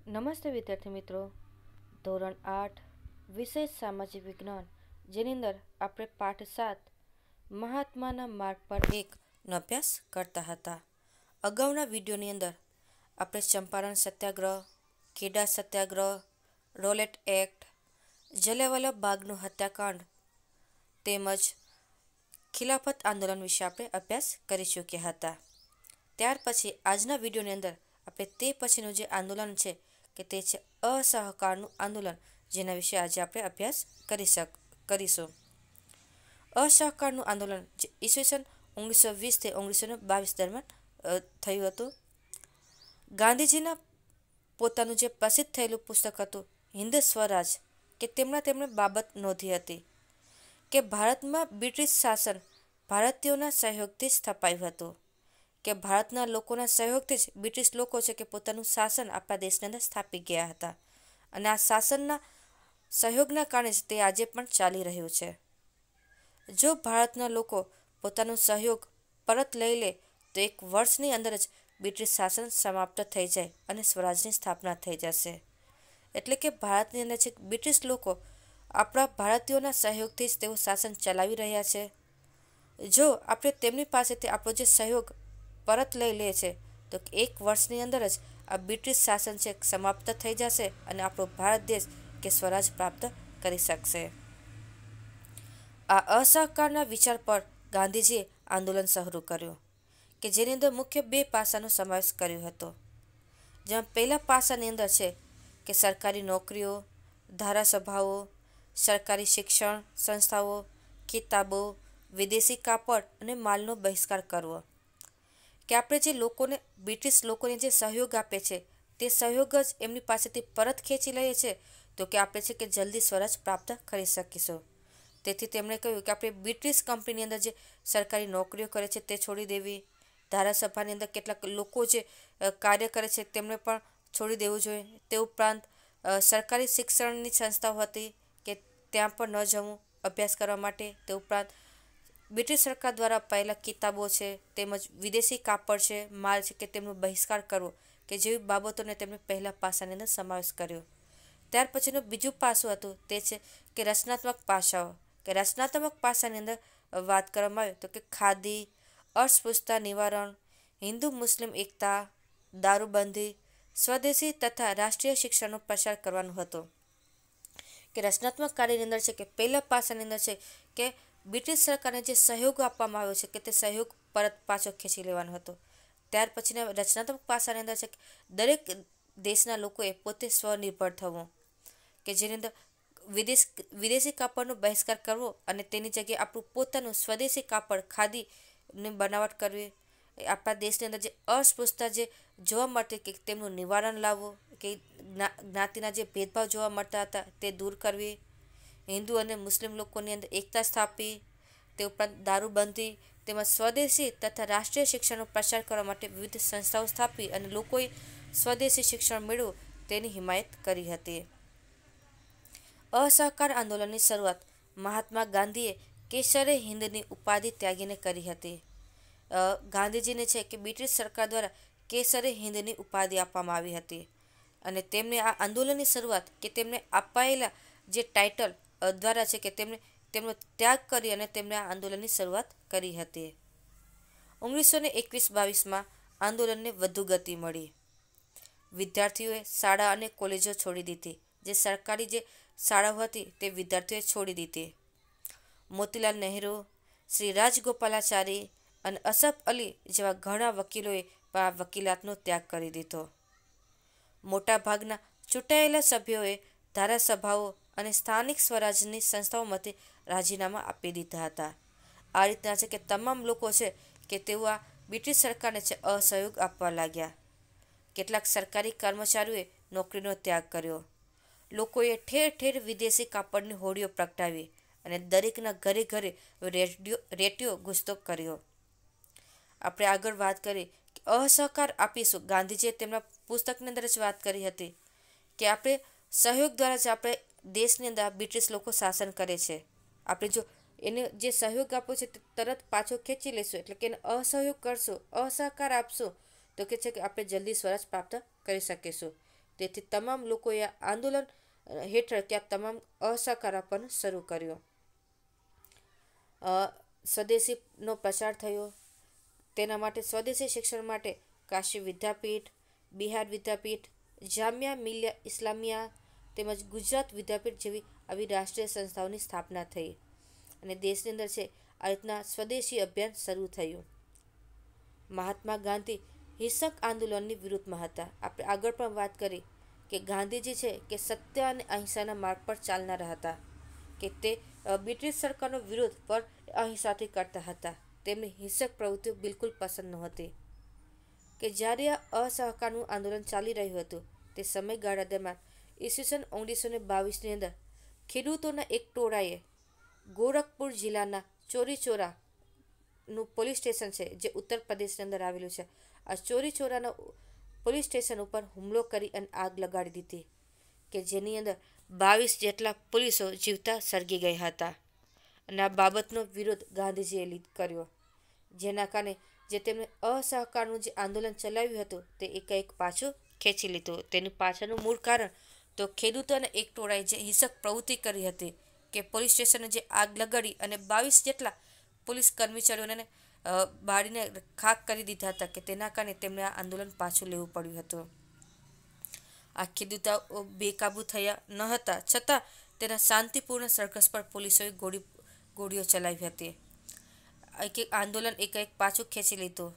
નમસ્તે વિદ્યાર્થી મિત્રો. ધોરણ 8 વિષય સામાજિક વિજ્ઞાન, જેની અંદર આપણે પાઠ 7 મહાત્માના માર્ગ પર એકનો અભ્યાસ કરતા હતા. અગાઉના વિડીયોની અંદર આપણે ચંપારણ સત્યાગ્રહ, ખેડા સત્યાગ્રહ, રોલેટ એક્ટ, જલિયાંવાલા બાગનું હત્યાકાંડ તેમજ ખિલાફત આંદોલન વિશે આપણે અભ્યાસ કરી ચૂક્યા હતા. ત્યાર પછી આજના વિડીયોની અંદર આપણે તે પછીનું જે આંદોલન છે કે તે છે અસહકારનું આંદોલન, જેના વિશે આજે આપણે અભ્યાસ કરીશું. અસહકારનું આંદોલન જે ઈસવીસન 1920 થી 1922 દરમિયાન થયું હતું. ગાંધીજીના પોતાનું જે પ્રસિદ્ધ થયેલું પુસ્તક હતું હિન્દ સ્વરાજ, કે તેમણે બાબત નોંધી હતી કે ભારતમાં બ્રિટિશ શાસન ભારતીયોના સહયોગથી સ્થપાયું હતું, કે ભારતના લોકોના સહયોગથી જ બ્રિટિશ લોકો છે કે પોતાનું શાસન આપણા દેશની અંદર સ્થાપી ગયા હતા, અને આ શાસનના સહયોગના કારણે જ તે આજે પણ ચાલી રહ્યું છે. જો ભારતના લોકો પોતાનો સહયોગ પરત લઈ લે તો 1 વર્ષની અંદર જ બ્રિટિશ શાસન સમાપ્ત થઈ જાય અને સ્વરાજની સ્થાપના થઈ જશે. એટલે કે ભારતની અંદર છે બ્રિટિશ લોકો આપણા ભારતીયોના સહયોગથી જ તેઓ શાસન ચલાવી રહ્યા છે. જો આપણે તેમની પાસેથી આપણો જે સહયોગ પરત લઈ લે છે તો 1 વર્ષની અંદર જ આ બ્રિટિશ શાસન છે સમાપ્ત થઈ જશે અને આપણો ભારત દેશ કે સ્વરાજ પ્રાપ્ત કરી શકશે. આ અસહકારના વિચાર પર ગાંધીજીએ આંદોલન શરૂ કર્યું, કે જેની અંદર મુખ્ય 2 પાસાનો સમાવેશ કર્યો હતો. જેમાં પહેલા પાસાની અંદર છે કે સરકારી નોકરીઓ, ધારાસભાઓ, સરકારી શિક્ષણ સંસ્થાઓ, કિતાબો, વિદેશી કાપડ અને માલનો બહિષ્કાર કરવો. કે આપણે જે લોકોને બ્રિટિશ લોકોને જે સહયોગ આપે છે તે સહયોગ જ એમની પાસેથી પરત ખેંચી લઈએ છે તો કે આપણે છે કે જલ્દી સ્વરાજ પ્રાપ્ત કરી શકીશું. તેથી તેમણે કહ્યું કે આપણે બ્રિટિશ કંપનીની અંદર જે સરકારી નોકરીઓ કરે છે તે છોડી દેવી, ધારાસભાની અંદર કેટલાક લોકો જે કાર્ય કરે છે તેમને પણ છોડી દેવું જોઈએ. તે ઉપરાંત સરકારી શિક્ષણની સંસ્થાઓ હતી કે ત્યાં પણ ન જવું અભ્યાસ કરવા માટે. તે ઉપરાંત બ્રિટિશ સરકાર દ્વારા અપાયેલા કિતાબો છે તેમજ વિદેશી કાપડ છે, માલ છે કે તેમનો બહિષ્કાર કરવો, કે જેવી બાબતોને તેમણે પહેલા પાસાની અંદર સમાવેશ કર્યો. ત્યાર પછીનું બીજું પાસું હતું તે છે કે રચનાત્મક પાસાઓ, કે રચનાત્મક પાસાની અંદર વાત કરવામાં આવે તો કે ખાદી, અસ્પૃશ્યતા નિવારણ, હિન્દુ મુસ્લિમ એકતા, દારૂબંધી, સ્વદેશી તથા રાષ્ટ્રીય શિક્ષણનો પ્રસાર કરવાનો હતો. કે રચનાત્મક કાર્યની અંદર છે કે પહેલા પાસાની અંદર છે કે બ્રિટિશ સરકારને જે સહયોગ આપવામાં આવ્યો છે કે તે સહયોગ પરત પાછો ખેંચી લેવાનો હતો. ત્યાર પછીના રચનાત્મક પાસાની અંદર છે કે દરેક દેશના લોકોએ પોતે સ્વનિર્ભર થવું, કે જેની અંદર વિદેશી કાપડનો બહિષ્કાર કરવો અને તેની જગ્યાએ આપણું પોતાનું સ્વદેશી કાપડ ખાદીની બનાવટ કરવી. આપણા દેશની અંદર જે અસ્પૃશ્યતા જે જોવા મળતી કે તેમનું નિવારણ લાવવું, કે જ્ઞાતિના જે ભેદભાવ જોવા મળતા હતા તે દૂર કરવી, હિન્દુ અને મુસ્લિમ લોકોની અંદર એકતા સ્થાપવી. તે ઉપરાંત દારૂબંધી તેમજ સ્વદેશી તથા રાષ્ટ્રીય શિક્ષણનો પ્રસાર કરવા માટે વિવિધ સંસ્થાઓ સ્થાપી અને લોકોએ સ્વદેશી શિક્ષણ મેળવવું તેની હિમાયત કરી હતી. અસહકાર આંદોલનની શરૂઆત મહાત્મા ગાંધીએ કેસરે હિન્દની ઉપાધિ ત્યાગીને કરી હતી. ગાંધીજીને છે કે બ્રિટિશ સરકાર દ્વારા કેસરે હિન્દની ઉપાધિ આપવામાં આવી હતી, અને તેમને આ આંદોલનની શરૂઆત કે તેમને અપાયેલા જે ટાઇટલ દ્વારા છે કે તેમનો ત્યાગ કરી અને તેમણે આ આંદોલનની શરૂઆત કરી હતી. 1921-22માં આંદોલનને વધુ ગતિ મળી. વિદ્યાર્થીઓએ શાળા અને કોલેજો છોડી દીધી. જે સરકારી જે શાળાઓ હતી તે વિદ્યાર્થીઓએ છોડી દીધી. મોતીલાલ નહેરુ, શ્રી રાજગોપાલાચારી અને અસફ અલી જેવા ઘણા વકીલોએ પણ આ વકીલાતનો ત્યાગ કરી દીધો. મોટાભાગના ચૂંટાયેલા સભ્યોએ ધારાસભાઓ અને સ્થાનિક સ્વરાજની સંસ્થાઓમાંથી રાજીનામા આપી દીધા હતા. આ રીતના છે કે તમામ લોકો છે કે તેઓ આ બ્રિટિશ સરકારને છે અસહયોગ આપવા લાગ્યા. કેટલાક સરકારી કર્મચારીઓએ નોકરીનો ત્યાગ કર્યો. લોકોએ ઠેર ઠેર વિદેશી કાપડની હોડીઓ પ્રગટાવી અને દરેકના ઘરે ઘરે રેડિયો ગુસ્તો કર્યો. આપણે આગળ વાત કરી કે અસહકાર આપીશું. ગાંધીજીએ તેમના પુસ્તકની અંદર જ વાત કરી હતી કે આપણે સહયોગ દ્વારા જ આપણે દેશની અંદર બ્રિટિશ લોકો શાસન કરે છે. આપણે જો એને જે સહયોગ આપવો છે તે તરત પાછો ખેંચી લેશું, એટલે કે એને અસહયોગ કરશું, અસહકાર આપશું તો કે છે કે આપણે જલ્દી સ્વરાજ પ્રાપ્ત કરી શકીશું. તેથી તમામ લોકોએ આ આંદોલન હેઠળ ત્યાં તમામ અસહકાર આપવાનું શરૂ કર્યો. સ્વદેશીનો પ્રચાર થયો. તેના માટે સ્વદેશી શિક્ષણ માટે કાશી વિદ્યાપીઠ, બિહાર વિદ્યાપીઠ, જામિયા મિલિયા ઇસ્લામિયા તેમજ ગુજરાત વિદ્યાપીઠ જેવી આવી રાષ્ટ્રીય સંસ્થાઓની સ્થાપના થઈ અને દેશની અંદર છે આ રીતના સ્વદેશી અભિયાન શરૂ થયું. મહાત્મા ગાંધી હિંસક આંદોલનની વિરુદ્ધમાં હતા. આપણે આગળ પણ વાત કરી કે ગાંધીજી છે કે સત્ય અને અહિંસાના માર્ગ પર ચાલનારા હતા, કે તે બ્રિટિશ સરકારનો વિરોધ પર અહિંસાથી કરતા હતા. તેમની હિંસક પ્રવૃત્તિઓ બિલકુલ પસંદ નહોતી. કે જ્યારે આ અસહકારનું આંદોલન ચાલી રહ્યું હતું તે સમયગાળા દરમિયાન ઈસવીસન 1922ની અંદર ખેડૂતોના એક ટોળાએ ગોરખપુર જિલ્લાના ચોરીચોરાનું પોલીસ સ્ટેશન છે જે ઉત્તર પ્રદેશની અંદર આવેલું છે. આ ચોરીચોરાના પોલીસ સ્ટેશન ઉપર હુમલો કરી અને આગ લગાડી દીધી, કે જેની અંદર 22 જેટલા પોલીસો જીવતા સળગી ગયા હતા. અને આ બાબતનો વિરોધ ગાંધીજીએ કર્યો, જેના કારણે જે તેમણે અસહકારનું જે આંદોલન ચલાવ્યું હતું તે એકાએક પાછું ખેંચી લીધું. તેનું પાછળનું મૂળ કારણ તો ખેડૂતોના એક ટોળાએ જે હિંસક પ્રવૃત્તિ કરી હતી કે પોલીસ સ્ટેશને જે આગ લગાડી અને 22 જેટલા પોલીસ કર્મચારીઓને બાળીને ખાક કરી દીધા હતા, કે તેના કારણે તેમણે આ આંદોલન પાછું લેવું પડ્યું હતું. આ ખેડૂતો બેકાબૂ થયા ન હતા છતાં તેના શાંતિપૂર્ણ સરઘસ પર પોલીસોએ ગોળીઓ ચલાવી હતી. આંદોલન એકાએક પાછું ખેંચી લીધું.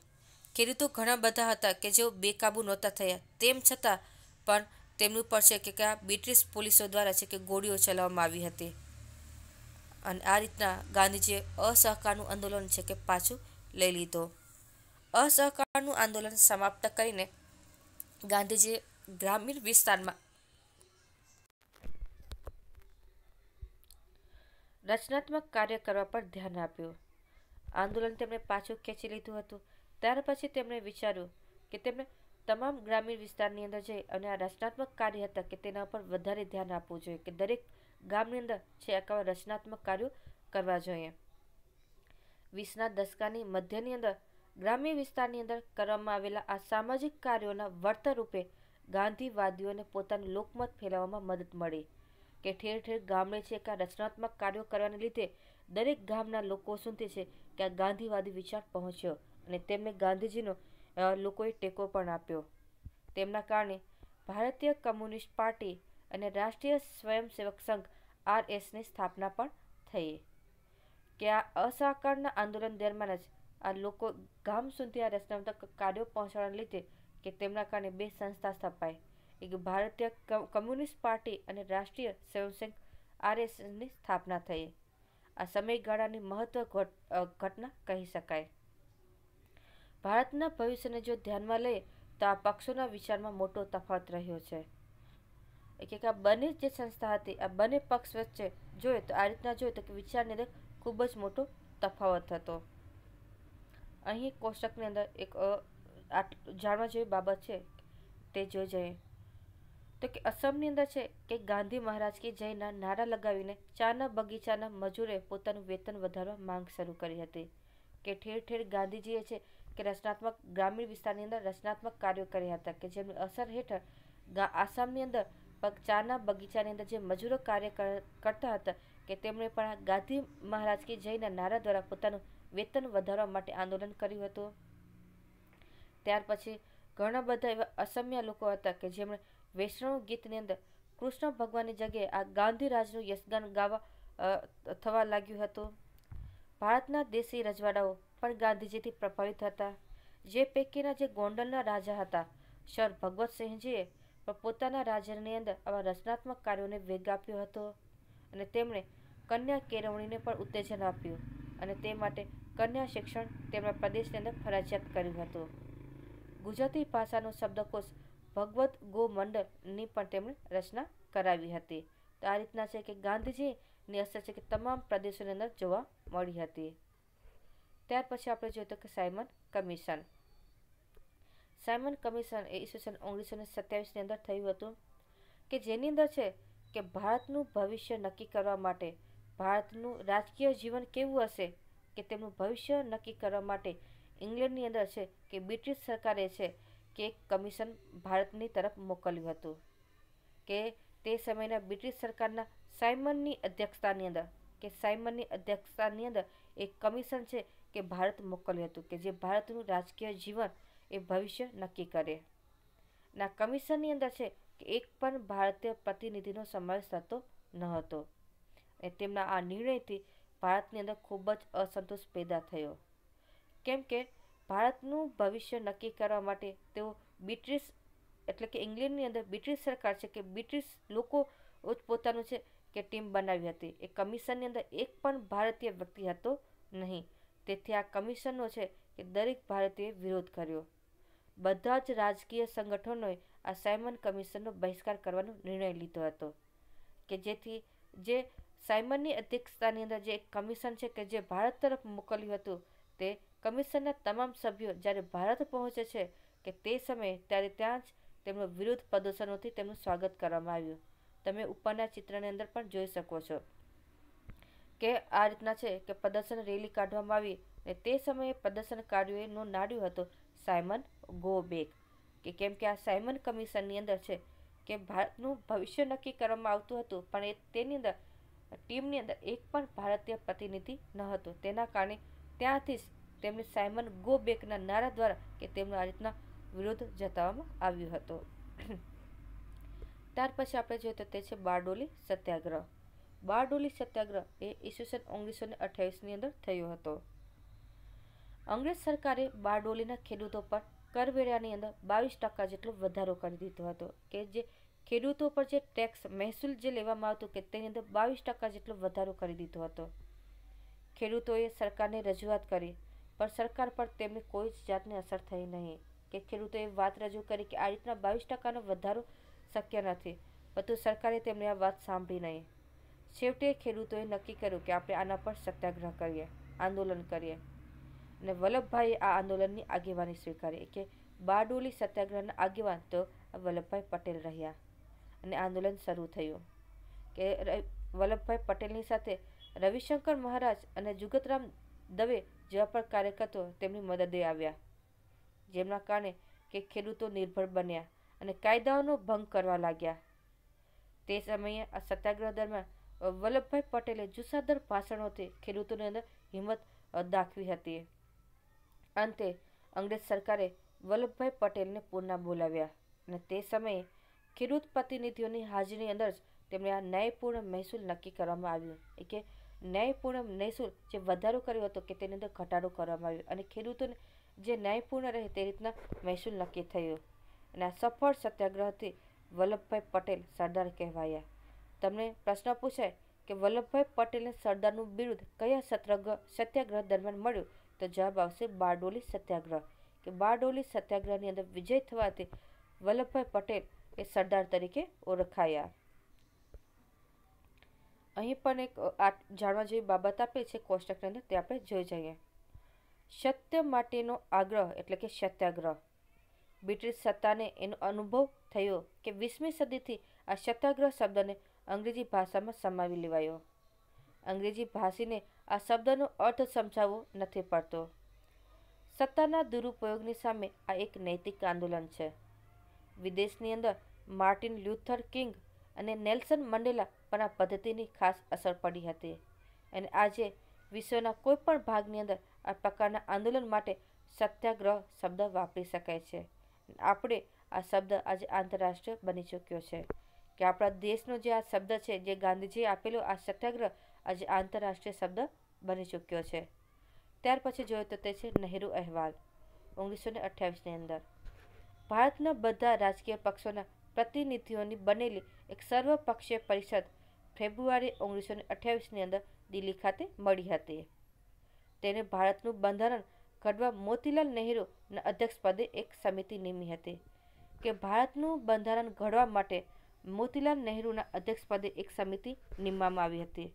ખેડૂતો ઘણા બધા હતા કે જેઓ બેકાબૂ નહોતા થયા, તેમ છતાં પણ તેમનું પર છે કે આ બ્રિટિશ પોલીસો દ્વારા છે કે ગોળીઓ ચલાવવામાં આવી હતી. અને આ રીતના ગાંધીજીએ અસહકારનું આંદોલન છે કે પાછું લઈ લીધો. અસહકારનું આંદોલન સમાપ્ત કરીને ગાંધીજીએ ગ્રામીણ વિસ્તારમાં રચનાત્મક કાર્ય કરવા પર ધ્યાન આપ્યું. આંદોલન તેમણે પાછું ખેંચી લીધું હતું. ત્યાર પછી તેમણે વિચાર્યું કે તેમણે તમામ ગ્રામીણ વિસ્તારની અંદર જઈ અને આ રચનાત્મક કાર્ય હતા કે તેના પર વધારે ધ્યાન આપવું જોઈએ, કે દરેક ગામની અંદર છે આવા રચનાત્મક કાર્યો કરવા જોઈએ. 20ના દશકાની મધ્યની અંદર ગ્રામ્ય વિસ્તારની અંદર કરવામાં આવેલા આ સામાજિક કાર્યોના વળતર રૂપે ગાંધીવાદીઓને પોતાનું લોકમત ફેલાવવામાં મદદ મળી, કે ઠેર ઠેર ગામડે છે કે આ રચનાત્મક કાર્યો કરવાને લીધે દરેક ગામના લોકો સુધી છે કે આ ગાંધીવાદી વિચાર પહોંચ્યો અને તેમને ગાંધીજીનો લોકોએ ટેકો પણ આપ્યો. તેમના કારણે ભારતીય કમ્યુનિસ્ટ પાર્ટી અને રાષ્ટ્રીય સ્વયંસેવક સંઘ RSની સ્થાપના પણ થઈ. કે આ અસહકારના આંદોલન દરમિયાન જ આ લોકો ગામ સુધી આ રચનાત્મક કાર્યો પહોંચાડવાને લીધે કે તેમના કારણે બે સંસ્થા સ્થપાઈ, એક ભારતીય કમ્યુનિસ્ટ પાર્ટી અને રાષ્ટ્રીય સ્વયંસેવક RSની સ્થાપના થઈ. આ સમયગાળાની મહત્વ ઘટના કહી શકાય. ભારતના ભવિષ્યને જો ધ્યાનમાં લઈએ તો આ પક્ષોના વિચારમાં મોટો તફાવત રહ્યો છે. કે આ બંને જે સંસ્થા હતી આ બંને પક્ષ વચ્ચે જોઈએ તો આ રીતના જોઈએ તો કે વિચારની અંદર ખૂબ જ મોટો તફાવત હતો. અહીં કોષ્ટકની અંદર એક જાણવા જેવી બાબત છે તે જોઈ જઈએ તો કે અસમની અંદર છે કે ગાંધી મહારાજ કી જયના નારા લગાવીને ચાના બગીચાના મજૂરે પોતાનું વેતન વધારવા માંગ શરૂ કરી હતી. કે ઠેર ઠેર ગાંધીજીએ છે કે રચનાત્મક ગ્રામીણ વિસ્તારની અંદર રચનાત્મક કાર્યો કર્યા હતા, કે જેમની અસર હેઠળ આસામની અંદર ચાના બગીચાની અંદર જે મજૂરો કાર્ય કરતા હતા કે તેમણે પણ આ ગાંધી મહારાજ કી જયના નારા દ્વારા પોતાનું વેતન વધારવા માટે આંદોલન કર્યું હતું. ત્યાર પછી ઘણા બધા એવા અસમિયા લોકો હતા કે જેમણે વૈષ્ણવ ગીતની અંદર કૃષ્ણ ભગવાનની જગ્યાએ આ ગાંધીરાજનું યશગાન ગાવા થવા લાગ્યું હતું. ભારતના દેશી રજવાડાઓ પણ ગાંધીજીથી પ્રભાવિત હતા. જે પૈકીના જે ગોંડલના રાજા હતા સર ભગવતસિંહજીએ પણ પોતાના રાજ્યની અંદર આવા રચનાત્મક કાર્યોને વેગ આપ્યો હતો અને તેમણે કન્યા કેળવણીને પણ ઉત્તેજન આપ્યું અને તે માટે કન્યા શિક્ષણ તેમના પ્રદેશની અંદર ફરજિયાત કર્યું હતું. ગુજરાતી ભાષાનો શબ્દકોશ ભગવત ગોમંડલની પણ તેમણે રચના કરાવી હતી. તો આ રીતના છે કે ગાંધીજીની અસર છે કે તમામ પ્રદેશોની અંદર જોવા મળી હતી. ત્યાર પછી આપણે જોઈએ તો કે સાયમન કમિશન. સાયમન કમિશન એ ઈસવીસન 1927ની અંદર થયું હતું, કે જેની અંદર છે કે ભારતનું ભવિષ્ય નક્કી કરવા માટે, ભારતનું રાજકીય જીવન કેવું હશે કે તેમનું ભવિષ્ય નક્કી કરવા માટે ઇંગ્લેન્ડની અંદર છે કે બ્રિટિશ સરકારે છે કે એક કમિશન ભારતની તરફ મોકલ્યું હતું કે તે સમયના બ્રિટિશ સરકારના સાયમનની અધ્યક્ષતાની અંદર એક કમિશન છે કે ભારત મોકલ્યું હતું કે જે ભારતનું રાજકીય જીવન એ ભવિષ્ય નક્કી કરે. ના કમિશનની અંદર છે કે એક પણ ભારતીય પ્રતિનિધિનો સમાવેશ થતો ન હતો. અને તેમના આ નિર્ણયથી ભારતની અંદર ખૂબ જ અસંતોષ પેદા થયો, કેમ કે ભારતનું ભવિષ્ય નક્કી કરવા માટે તેઓ બ્રિટિશ એટલે કે ઇંગ્લેન્ડની અંદર બ્રિટિશ સરકાર છે કે બ્રિટિશ લોકો પોતાનું છે કે ટીમ બનાવી હતી. એ કમિશનની અંદર એક પણ ભારતીય વ્યક્તિ હતો નહીં. તેથી આ કમિશનનો છે કે દરેક ભારતીયોએ વિરોધ કર્યો. બધા જ રાજકીય સંગઠનોએ આ સાયમન કમિશનનો બહિષ્કાર કરવાનો નિર્ણય લીધો હતો કે જેથી જે સાયમનની અધ્યક્ષતાની અંદર જે એક કમિશન છે કે જે ભારત તરફ મોકલ્યું હતું, તે કમિશનના તમામ સભ્યો જ્યારે ભારત પહોંચે છે કે તે સમયે ત્યારે ત્યાં જ તેમનું વિરોધ પ્રદર્શનોથી તેમનું સ્વાગત કરવામાં આવ્યું. તમે ઉપરના ચિત્રની અંદર પણ જોઈ શકો છો કે આ રીતના છે કે પ્રદર્શન રેલી કાઢવામાં આવી અને તે સમયે પ્રદર્શનકારીઓએ નાડ્યું હતું સાયમન ગો બેક, કે કેમ કે આ સાયમન કમિશનની અંદર છે કે ભારતનું ભવિષ્ય નક્કી કરવામાં આવતું હતું, પણ તેની અંદર ટીમની અંદર એક પણ ભારતીય પ્રતિનિધિ ન હતો. તેના કારણે ત્યાંથી જ તેમને સાયમન ગો બેકના નારા દ્વારા કે તેમનો આ રીતના વિરોધ જતાવવામાં આવ્યો હતો. ત્યાર પછી આપણે જોઈએ તો તે છે બારડોલી સત્યાગ્રહ. બારડોલી સત્યાગ્રહ એ ઈસવીસન 1928ની અંદર થયો હતો. અંગ્રેજ સરકારે બારડોલીના ખેડૂતો પર કરવેરાની અંદર 22% જેટલો વધારો કરી દીધો હતો કે જે ખેડૂતો પર જે ટેક્સ મહેસૂલ જે લેવામાં આવતો કે તેની અંદર 22% જેટલો વધારો કરી દીધો હતો. ખેડૂતોએ સરકારને રજૂઆત કરી, પણ સરકાર પર તેમને કોઈ જ જાતની અસર થઈ નહીં. કે ખેડૂતોએ વાત રજૂ કરી કે આ રીતના 22%નો વધારો શક્ય નથી, પરંતુ સરકારે તેમની આ વાત સાંભળી નહીં. છેવટે ખેડૂતોએ નક્કી કર્યું કે આપણે આના પર સત્યાગ્રહ કરીએ, આંદોલન કરીએ. અને વલ્લભભાઈએ આ આંદોલનની આગેવાની સ્વીકારી કે બારડોલી સત્યાગ્રહના આગેવાન તો વલ્લભભાઈ પટેલ રહ્યા. અને આંદોલન શરૂ થયું કે વલ્લભભાઈ પટેલની સાથે રવિશંકર મહારાજ અને જુગતરામ દવે જેવા પણ કાર્યકર્તાઓ તેમની મદદે આવ્યા, જેમના કારણે કે ખેડૂતો નિર્ભર બન્યા અને કાયદાઓનો ભંગ કરવા લાગ્યા. તે સમયે આ સત્યાગ્રહ દરમિયાન વલ્લભભાઈ પટેલે જુસ્સાદાર ભાષણોથી ખેડૂતોની અંદર હિંમત દાખવી હતી. અંતે અંગ્રેજ સરકારે વલ્લભભાઈ પટેલને પૂના બોલાવ્યા અને તે સમયે ખેડૂત પ્રતિનિધિઓની હાજરીની અંદર જ તેમણે આ ન્યાયપૂર્ણ મહેસૂલ નક્કી કરવામાં આવ્યું. કે ન્યાયપૂર્ણ મહેસૂલ જે વધારો કર્યો હતો કે તેની અંદર ઘટાડો કરવામાં આવ્યો અને ખેડૂતોને જે ન્યાયપૂર્ણ રહે તે રીતના મહેસૂલ નક્કી થયો. અને આ સફળ સત્યાગ્રહથી વલ્લભભાઈ પટેલ સરદાર કહેવાયા. તમને પ્રશ્ન પૂછાય કે વલ્લભભાઈ પટેલને સરદારનું બિરુદ કયા સત્યાગ્રહ દરમિયાન મળ્યું, તો જવાબ આવશે બારડોલી સત્યાગ્રહ. કે બારડોલી સત્યાગ્રહની અંદર વિજય થવાથી વલ્લભભાઈ પટેલ એ સરદાર તરીકે ઓળખાયા. અહીં પણ એક જાણવા જેવી બાબત આપેલી છે કોષ્ટકની અંદર, તે આપણે જોઈ જઈએ. સત્ય માટેનો આગ્રહ એટલે કે સત્યાગ્રહ. બ્રિટિશ સત્તાને એનો અનુભવ થયો કે 20મી સદીથી આ સત્યાગ્રહ શબ્દને અંગ્રેજી ભાષામાં સમાવી લેવાયો. અંગ્રેજી ભાષીને આ શબ્દનો અર્થ સમજાવવો નથી પડતો. સત્તાના દુરુપયોગની સામે આ એક નૈતિક આંદોલન છે. વિદેશની અંદર માર્ટિન લ્યુથર કિંગ અને નેલ્સન મંડેલા પર આ પદ્ધતિની ખાસ અસર પડી હતી. અને આજે વિશ્વના કોઈ પણ ભાગની અંદર આ પ્રકારના આંદોલન માટે સત્યાગ્રહ શબ્દ વાપરી શકાય છે. આપણે આ શબ્દ આજે આંતરરાષ્ટ્રીય બની ચૂક્યો છે કે આપણા દેશનો જે આ શબ્દ છે, જે ગાંધીજીએ આપેલો આ સત્યાગ્રહ આજે આંતરરાષ્ટ્રીય શબ્દ બની ચૂક્યો છે. ત્યાર પછી જોઈએ તો તે છે નહેરુ અહેવાલ 1928ની અંદર. ભારતના બધા રાજકીય પક્ષોના પ્રતિનિધિઓની બનેલી એક સર્વપક્ષીય પરિષદ ફેબ્રુઆરી 1928ની અંદર દિલ્હી ખાતે મળી હતી. તેને ભારતનું બંધારણ ઘડવા મોતીલાલ નહેરુના અધ્યક્ષપદે એક સમિતિ નિમી હતી. કે ભારતનું બંધારણ ઘડવા માટે મોતીલાલ નહેરુના અધ્યક્ષપદે એક સમિતિ નિમવામાં આવી હતી.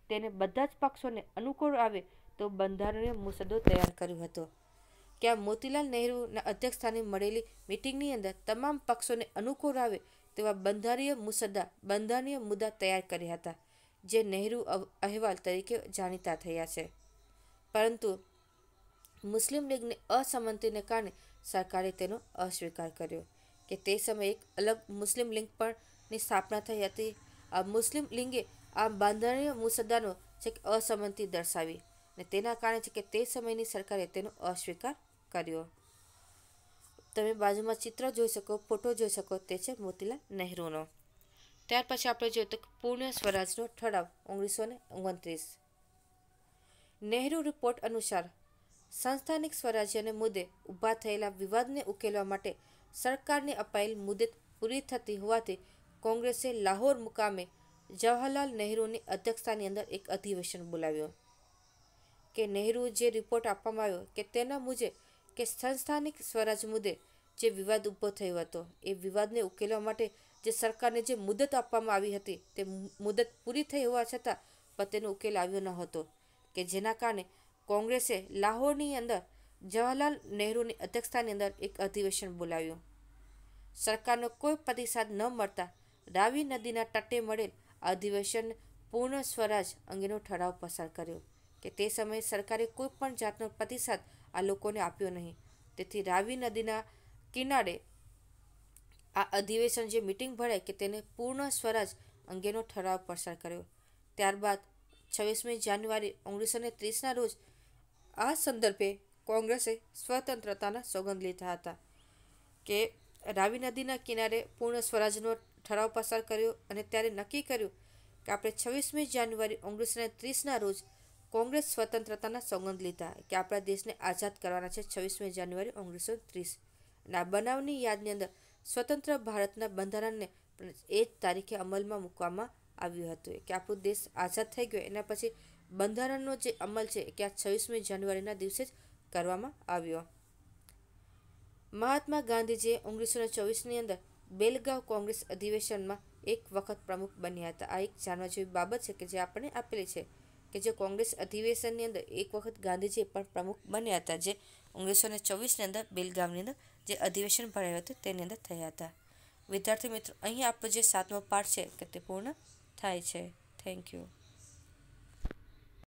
તેને બધા જ પક્ષોને અનુકૂળ આવે તો બંધારણીય મુસદ્દો તૈયાર કર્યો હતો. કે આ મોતીલાલ નહેરુના અધ્યક્ષસ્થાને મળેલી મિટિંગની અંદર તમામ પક્ષોને અનુકૂળ આવે તેવા બંધારણીય મુદ્દા તૈયાર કર્યા હતા, જે નહેરુ અહેવાલ તરીકે જાણીતા થયા છે. પરંતુ મુસ્લિમ લીગની અસંમતિને કારણે સરકારે તેનો અસ્વીકાર કર્યો કે તે સમયે એક અલગ મુસ્લિમ લીગ પણની સ્થાપના થઈ હતી. આ મુસ્લિમ લીગે આ બંધારણીય મુસદ્દાનો છેક અસંમતિ દર્શાવી અને તેના કારણે છે કે તે સમયની સરકારે તેનો અસ્વીકાર કર્યો. તમે બાજુમાં ચિત્ર જોઈ શકો, ફોટો જોઈ શકો, તે છે મોતીલાલ નહેરુનો. ત્યાર પછી આપણે જોઈએ તો પૂર્ણ સ્વરાજનો ઠરાવ 1929. નહેરુ રિપોર્ટ અનુસાર સંસ્થાનિક સ્વરાજ્યને મુદ્દે ઊભા થયેલા વિવાદને ઉકેલવા માટે સરકારને અપાયેલ મુદત પૂરી થતી હોવાથી કોંગ્રેસે લાહોર મુકામે જવાહરલાલ નહેરુની અધ્યક્ષતાની અંદર એક અધિવેશન બોલાવ્યો. કે નહેરુ જે રિપોર્ટ આપવામાં આવ્યો કે તેના મુજબ કે સંસ્થાનિક સ્વરાજ મુદ્દે જે વિવાદ ઊભો થયો હતો એ વિવાદને ઉકેલવા માટે જે સરકારને જે મુદત આપવામાં આવી હતી તે મુદત પૂરી થઈ હોવા છતાં પણ તેનો ઉકેલ આવ્યો ન હતો, કે જેના કારણે કોંગ્રેસે લાહોરની અંદર જવાહરલાલ નહેરુની અધ્યક્ષતાની અંદર એક અધિવેશન બોલાવ્યું. સરકારનો કોઈ પ્રતિસાદ ન મળતા રાવી નદીના તટે મળેલ અધિવેશન પૂર્ણ સ્વરાજ અંગેનો ઠરાવ પસાર કર્યો કે તે સમયે સરકારે કોઈ પણ જાતનો પ્રતિસાદ આ લોકોને આપ્યો નહીં. તેથી રાવી નદીના કિનારે આ અધિવેશન જે મિટિંગ ભરાય કે તેને પૂર્ણ સ્વરાજ અંગેનો ઠરાવ પસાર કર્યો. ત્યારબાદ 26મી જાન્યુઆરી 1930ના રોજ આ સંદર્ભે કોંગ્રેસે સ્વતંત્રતાના સોગંદ લીધા હતા કે રાવી નદીના કિનારે પૂર્ણ સ્વરાજનો ઠરાવ પસાર કર્યો અને ત્યારે નક્કી કર્યું કે આપણે 26મી જાન્યુઆરી 1930ના રોજ કોંગ્રેસ સ્વતંત્રતાના સોગંદ લીધા કે આપણા દેશને આઝાદ કરવાના છે 26મી જાન્યુઆરી 1930. અને આ બનાવની યાદની અંદર સ્વતંત્ર ભારતના બંધારણને એ જ તારીખે અમલમાં મૂકવામાં આવ્યું હતું કે આપણો દેશ આઝાદ થઈ ગયો એના પછી બંધારણનો જે અમલ છે કે આ 26મી જાન્યુઆરીના દિવસે જ કરવામાં આવ્યો. મહાત્મા ગાંધીજીએ 1924ની અંદર બેલગાંવ કોંગ્રેસ અધિવેશનમાં એક વખત પ્રમુખ બન્યા હતા. આ એક જાણવા જેવી બાબત છે કે જે આપણને આપેલી છે કે જે કોંગ્રેસ અધિવેશનની અંદર એક વખત ગાંધીજી પણ પ્રમુખ બન્યા હતા, જે 1924ની અંદર બેલગામની અંદર જે અધિવેશન ભરાયું હતું તેની અંદર થયા હતા. વિદ્યાર્થી મિત્રો, અહીં આપણો જે 7મો પાઠ છે કે તે પૂર્ણ થાય છે. Thank you.